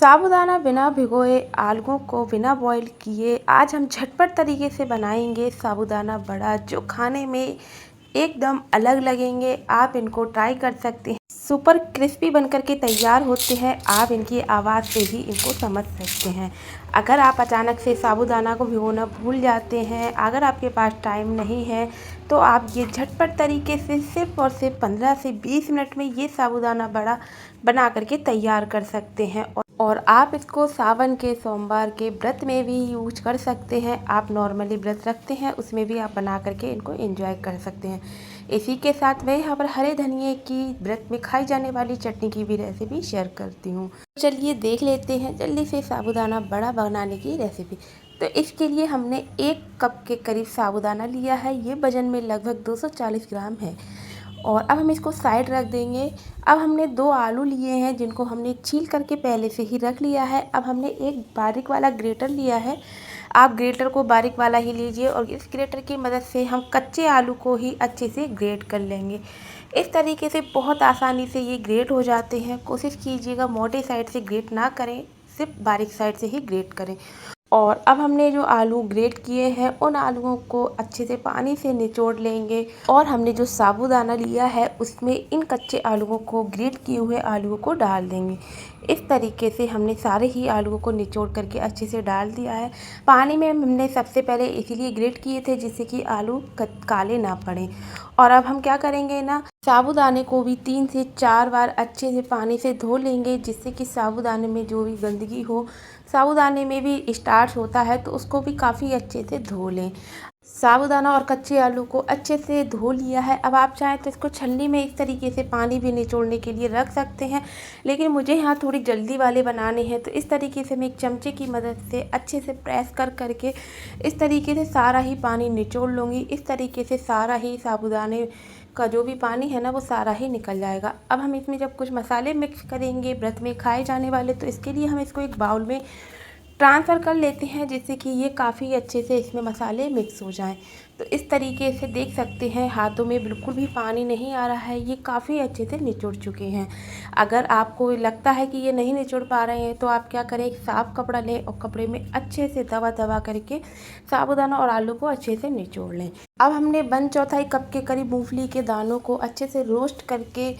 साबूदाना बिना भिगोए आलूओं को बिना बॉईल किए आज हम झटपट तरीके से बनाएंगे साबूदाना बड़ा, जो खाने में एकदम अलग लगेंगे। आप इनको ट्राई कर सकते हैं। सुपर क्रिस्पी बनकर के तैयार होते हैं। आप इनकी आवाज़ से ही इनको समझ सकते हैं। अगर आप अचानक से साबूदाना को भिगोना भूल जाते हैं, अगर आपके पास टाइम नहीं है, तो आप ये झटपट तरीके से सिर्फ और सिर्फ 15 से 20 मिनट में ये साबूदाना बड़ा बना करके तैयार कर सकते हैं। और आप इसको सावन के सोमवार के व्रत में भी यूज कर सकते हैं। आप नॉर्मली व्रत रखते हैं उसमें भी आप बना करके इनको एंजॉय कर सकते हैं। इसी के साथ मैं यहाँ पर हरे धनिए की व्रत में खाई जाने वाली चटनी की भी रेसिपी शेयर करती हूँ। चलिए देख लेते हैं जल्दी से साबूदाना बड़ा बनाने की रेसिपी। तो इसके लिए हमने 1 कप के करीब साबूदाना लिया है। ये वजन में लगभग 240 ग्राम है। और अब हम इसको साइड रख देंगे। अब हमने 2 आलू लिए हैं जिनको हमने छील करके पहले से ही रख लिया है। अब हमने एक बारीक वाला ग्रेटर लिया है। आप ग्रेटर को बारीक वाला ही लीजिए और इस ग्रेटर की मदद से हम कच्चे आलू को ही अच्छे से ग्रेट कर लेंगे। इस तरीके से बहुत आसानी से ये ग्रेट हो जाते हैं। कोशिश कीजिएगा मोटे साइड से ग्रेट ना करें, सिर्फ बारीक साइड से ही ग्रेट करें। और अब हमने जो आलू ग्रेट किए हैं उन आलूओं को अच्छे से पानी से निचोड़ लेंगे। और हमने जो साबूदाना लिया है उसमें इन कच्चे आलूओं को, ग्रेट किए हुए आलूओं को डाल देंगे। इस तरीके से हमने सारे ही आलूओं को निचोड़ करके अच्छे से डाल दिया है। पानी में हमने सबसे पहले इसीलिए ग्रेट किए थे जिससे कि आलू काले ना पड़े। और अब हम क्या करेंगे ना, साबूदाने को भी 3 से 4 बार अच्छे से पानी से धो लेंगे, जिससे कि साबूदाने में जो भी गंदगी हो, साबूदाने में भी स्टार्च होता है तो उसको भी काफ़ी अच्छे से धो लें। साबूदाना और कच्चे आलू को अच्छे से धो लिया है। अब आप चाहें तो इसको छन्नी में इस तरीके से पानी भी निचोड़ने के लिए रख सकते हैं, लेकिन मुझे यहाँ थोड़ी जल्दी वाले बनाने हैं तो इस तरीके से मैं एक चमचे की मदद से अच्छे से प्रेस करके इस तरीके से सारा ही पानी निचोड़ लूँगी। इस तरीके से सारा ही साबूदाने का जो भी पानी है ना वो सारा ही निकल जाएगा। अब हम इसमें जब कुछ मसाले मिक्स करेंगे व्रत में खाए जाने वाले, तो इसके लिए हम इसको एक बाउल में ट्रांसफ़र कर लेते हैं, जिससे कि ये काफ़ी अच्छे से इसमें मसाले मिक्स हो जाएं। तो इस तरीके से देख सकते हैं हाथों में बिल्कुल भी पानी नहीं आ रहा है, ये काफ़ी अच्छे से निचोड़ चुके हैं। अगर आपको लगता है कि ये नहीं निचोड़ पा रहे हैं तो आप क्या करें, एक साफ़ कपड़ा लें और कपड़े में अच्छे से दबा करके साबूदाना और आलू को अच्छे से निचोड़ लें। अब हमने 1/4 कप के करीब मूंगफली के दानों को अच्छे से रोस्ट करके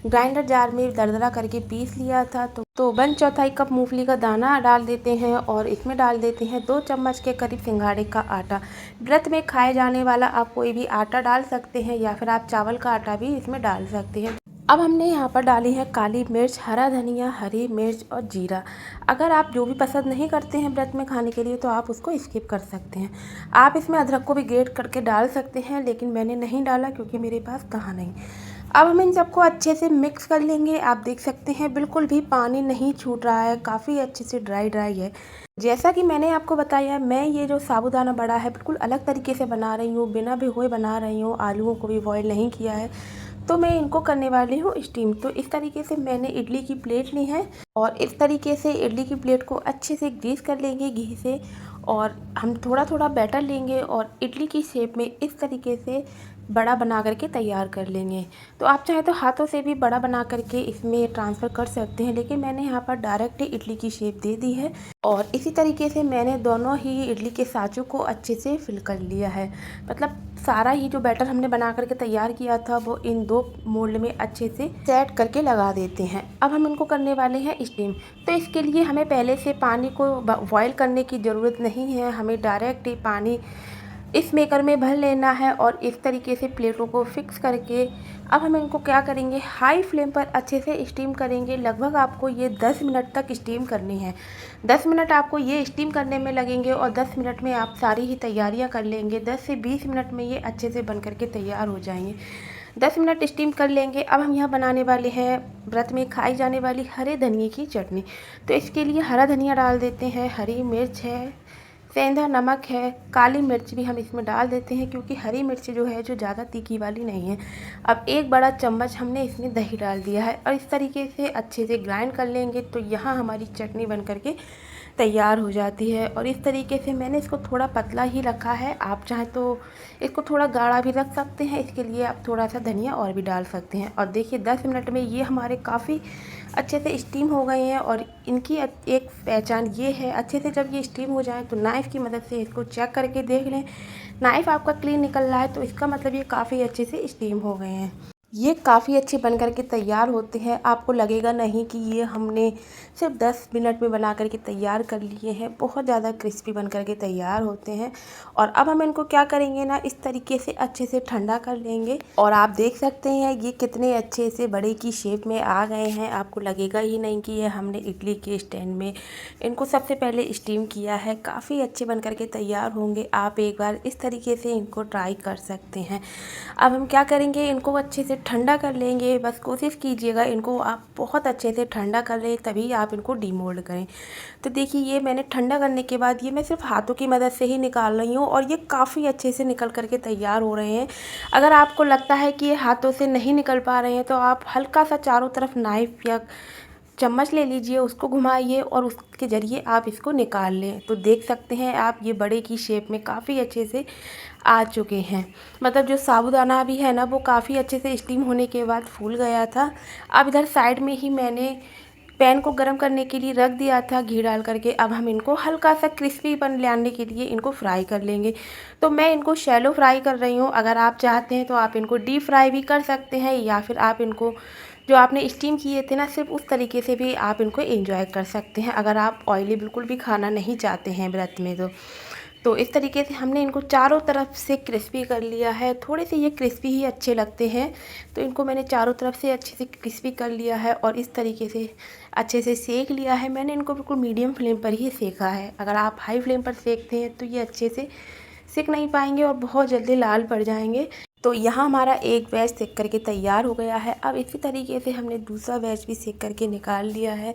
ग्राइंडर जार में दरदरा करके पीस लिया था। तो 1/4 कप मूंगफली का दाना डाल देते हैं और इसमें डाल देते हैं 2 चम्मच के करीब सिंघाड़े का आटा। व्रत में खाए जाने वाला आप कोई भी आटा डाल सकते हैं या फिर आप चावल का आटा भी इसमें डाल सकते हैं। अब हमने यहाँ पर डाली है काली मिर्च, हरा धनिया, हरी मिर्च और जीरा। अगर आप जो भी पसंद नहीं करते हैं व्रत में खाने के लिए तो आप उसको स्किप कर सकते हैं। आप इसमें अदरक को भी ग्रेट करके डाल सकते हैं, लेकिन मैंने नहीं डाला क्योंकि मेरे पास कहाँ नहीं। अब हम इन सबको अच्छे से मिक्स कर लेंगे। आप देख सकते हैं बिल्कुल भी पानी नहीं छूट रहा है, काफ़ी अच्छे से ड्राई है। जैसा कि मैंने आपको बताया, मैं ये जो साबूदाना बड़ा है बिल्कुल अलग तरीके से बना रही हूँ, बिना भिगोए बना रही हूँ। आलूओं को भी बॉयल नहीं किया है, तो मैं इनको करने वाली हूँ स्टीम। तो इस तरीके से मैंने इडली की प्लेट ली है और इस तरीके से इडली की प्लेट को अच्छे से ग्रीस कर लेंगे घी से। और हम थोड़ा थोड़ा बैटर लेंगे और इडली की शेप में इस तरीके से बड़ा बना करके तैयार कर लेंगे। तो आप चाहे तो हाथों से भी बड़ा बना करके इसमें ट्रांसफ़र कर सकते हैं, लेकिन मैंने यहाँ पर डायरेक्ट ही इडली की शेप दे दी है। और इसी तरीके से मैंने दोनों ही इडली के साँचों को अच्छे से फिल कर लिया है। मतलब सारा ही जो बैटर हमने बना करके तैयार किया था वो इन 2 मोल्ड में अच्छे से सेट करके लगा देते हैं। अब हम इनको करने वाले हैं स्टीम। तो इसके लिए हमें पहले से पानी को बॉयल करने की ज़रूरत नहीं है, हमें डायरेक्ट ही पानी इस मेकर में भर लेना है और इस तरीके से प्लेटों को फिक्स करके अब हम इनको क्या करेंगे, हाई फ्लेम पर अच्छे से स्टीम करेंगे। लगभग आपको ये 10 मिनट तक स्टीम करनी है। 10 मिनट आपको ये स्टीम करने में लगेंगे और 10 मिनट में आप सारी ही तैयारियां कर लेंगे। 10 से 20 मिनट में ये अच्छे से बन करके तैयार हो जाएंगे। 10 मिनट स्टीम कर लेंगे। अब हम यहाँ बनाने वाले हैं व्रत में खाई जाने वाली हरे धनिए की चटनी। तो इसके लिए हरा धनिया डाल देते हैं, हरी मिर्च है, सेंधा नमक है, काली मिर्च भी हम इसमें डाल देते हैं क्योंकि हरी मिर्च जो है जो ज़्यादा तीखी वाली नहीं है। अब 1 बड़ा चम्मच हमने इसमें दही डाल दिया है और इस तरीके से अच्छे से ग्राइंड कर लेंगे। तो यहाँ हमारी चटनी बन करके तैयार हो जाती है। और इस तरीके से मैंने इसको थोड़ा पतला ही रखा है, आप चाहें तो इसको थोड़ा गाढ़ा भी रख सकते हैं। इसके लिए आप थोड़ा सा धनिया और भी डाल सकते हैं। और देखिए 10 मिनट में ये हमारे काफ़ी अच्छे से स्टीम हो गए हैं। और इनकी एक पहचान ये है, अच्छे से जब ये स्टीम हो जाए तो नाइफ़ की मदद से इसको चेक करके देख लें। नाइफ़ आपका क्लीन निकल रहा है तो इसका मतलब ये काफ़ी अच्छे से स्टीम हो गए हैं। ये काफ़ी अच्छे बन कर के तैयार होते हैं। आपको लगेगा नहीं कि ये हमने सिर्फ 10 मिनट में बना कर के तैयार कर लिए हैं। बहुत ज़्यादा क्रिस्पी बन कर के तैयार होते हैं। और अब हम इनको क्या करेंगे ना, इस तरीके से अच्छे से ठंडा कर लेंगे। और आप देख सकते हैं ये कितने अच्छे से बड़े की शेप में आ गए हैं। आपको लगेगा ही नहीं कि ये हमने इडली के स्टैंड में इनको सबसे पहले स्टीम किया है। काफ़ी अच्छे बन कर के तैयार होंगे। आप एक बार इस तरीके से इनको ट्राई कर सकते हैं। अब हम क्या करेंगे, इनको अच्छे से ठंडा कर लेंगे। बस कोशिश कीजिएगा इनको आप बहुत अच्छे से ठंडा कर लें, तभी आप इनको डीमोल्ड करें। तो देखिए ये मैंने ठंडा करने के बाद ये मैं सिर्फ हाथों की मदद से ही निकाल रही हूँ और ये काफ़ी अच्छे से निकल करके तैयार हो रहे हैं। अगर आपको लगता है कि ये हाथों से नहीं निकल पा रहे हैं तो आप हल्का सा चारों तरफ नाइफ़ या चम्मच ले लीजिए, उसको घुमाइए और उसके ज़रिए आप इसको निकाल लें। तो देख सकते हैं आप ये बड़े की शेप में काफ़ी अच्छे से आ चुके हैं। मतलब जो साबूदाना भी है ना, वो काफ़ी अच्छे से स्टीम होने के बाद फूल गया था। अब इधर साइड में ही मैंने पैन को गर्म करने के लिए रख दिया था घी डाल करके। अब हम इनको हल्का सा क्रिस्पीपन लाने के लिए इनको फ्राई कर लेंगे। तो मैं इनको शैलो फ्राई कर रही हूँ। अगर आप चाहते हैं तो आप इनको डीप फ्राई भी कर सकते हैं, या फिर आप इनको जो आपने स्टीम किए थे ना, सिर्फ उस तरीके से भी आप इनको एंजॉय कर सकते हैं। अगर आप ऑयली बिल्कुल भी खाना नहीं चाहते हैं व्रत में तो इस तरीके से हमने इनको चारों तरफ से क्रिस्पी कर लिया है। थोड़े से ये क्रिस्पी ही अच्छे लगते हैं, तो इनको मैंने चारों तरफ से अच्छे से क्रिस्पी कर लिया है और इस तरीके से अच्छे से सेक लिया है। मैंने इनको बिल्कुल मीडियम फ्लेम पर ही सेका है। अगर आप हाई फ्लेम पर सेकते हैं तो ये अच्छे से सेक नहीं पाएंगे और बहुत जल्दी लाल पड़ जाएंगे। तो यहाँ हमारा एक बैच सेक करके तैयार हो गया है। अब इसी तरीके से हमने दूसरा बैच भी सेक करके निकाल लिया है।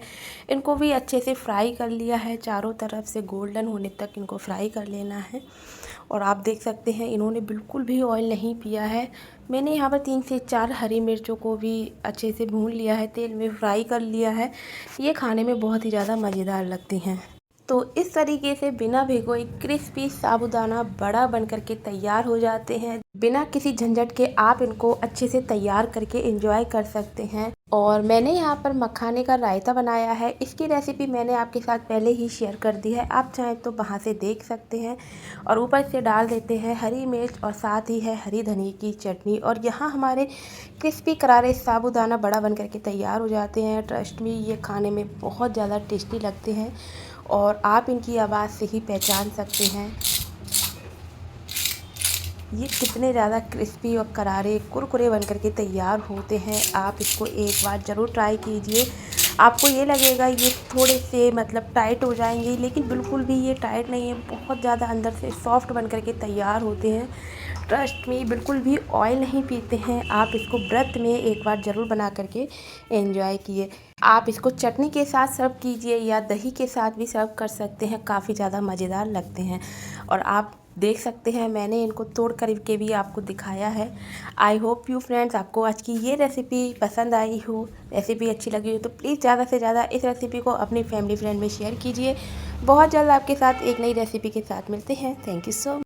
इनको भी अच्छे से फ्राई कर लिया है, चारों तरफ से गोल्डन होने तक इनको फ्राई कर लेना है। और आप देख सकते हैं इन्होंने बिल्कुल भी ऑयल नहीं पिया है। मैंने यहाँ पर 3 से 4 हरी मिर्चों को भी अच्छे से भून लिया है, तेल में फ्राई कर लिया है। ये खाने में बहुत ही ज़्यादा मज़ेदार लगती हैं। तो इस तरीके से बिना भिगोए क्रिस्पी साबूदाना बड़ा बन करके तैयार हो जाते हैं। बिना किसी झंझट के आप इनको अच्छे से तैयार करके एंजॉय कर सकते हैं। और मैंने यहाँ पर मखाने का रायता बनाया है। इसकी रेसिपी मैंने आपके साथ पहले ही शेयर कर दी है, आप चाहें तो वहाँ से देख सकते हैं। और ऊपर से डाल देते हैं हरी मिर्च और साथ ही है हरी धनिया की चटनी। और यहाँ हमारे क्रिस्पी करारे साबूदाना बड़ा बन करके तैयार हो जाते हैं। ट्रस्ट मी, ये खाने में बहुत ज़्यादा टेस्टी लगते हैं और आप इनकी आवाज़ से ही पहचान सकते हैं ये कितने ज़्यादा क्रिस्पी और करारे कुरकुरे बन करके तैयार होते हैं। आप इसको एक बार ज़रूर ट्राई कीजिए। आपको ये लगेगा ये थोड़े से मतलब टाइट हो जाएंगे, लेकिन बिल्कुल भी ये टाइट नहीं है। बहुत ज़्यादा अंदर से सॉफ्ट बन करके तैयार होते हैं। ट्रस्ट में बिल्कुल भी ऑयल नहीं पीते हैं। आप इसको व्रत में एक बार ज़रूर बना करके एंजॉय कीजिए। आप इसको चटनी के साथ सर्व कीजिए या दही के साथ भी सर्व कर सकते हैं, काफ़ी ज़्यादा मज़ेदार लगते हैं। और आप देख सकते हैं मैंने इनको तोड़ कर के भी आपको दिखाया है। आई होप यू फ्रेंड्स आपको आज की ये रेसिपी पसंद आई हो, रेसिपी अच्छी लगी हो तो प्लीज़ ज़्यादा से ज़्यादा इस रेसिपी को अपनी फैमिली फ्रेंड में शेयर कीजिए। बहुत जल्द आपके साथ एक नई रेसिपी के साथ मिलते हैं। Thank you so much.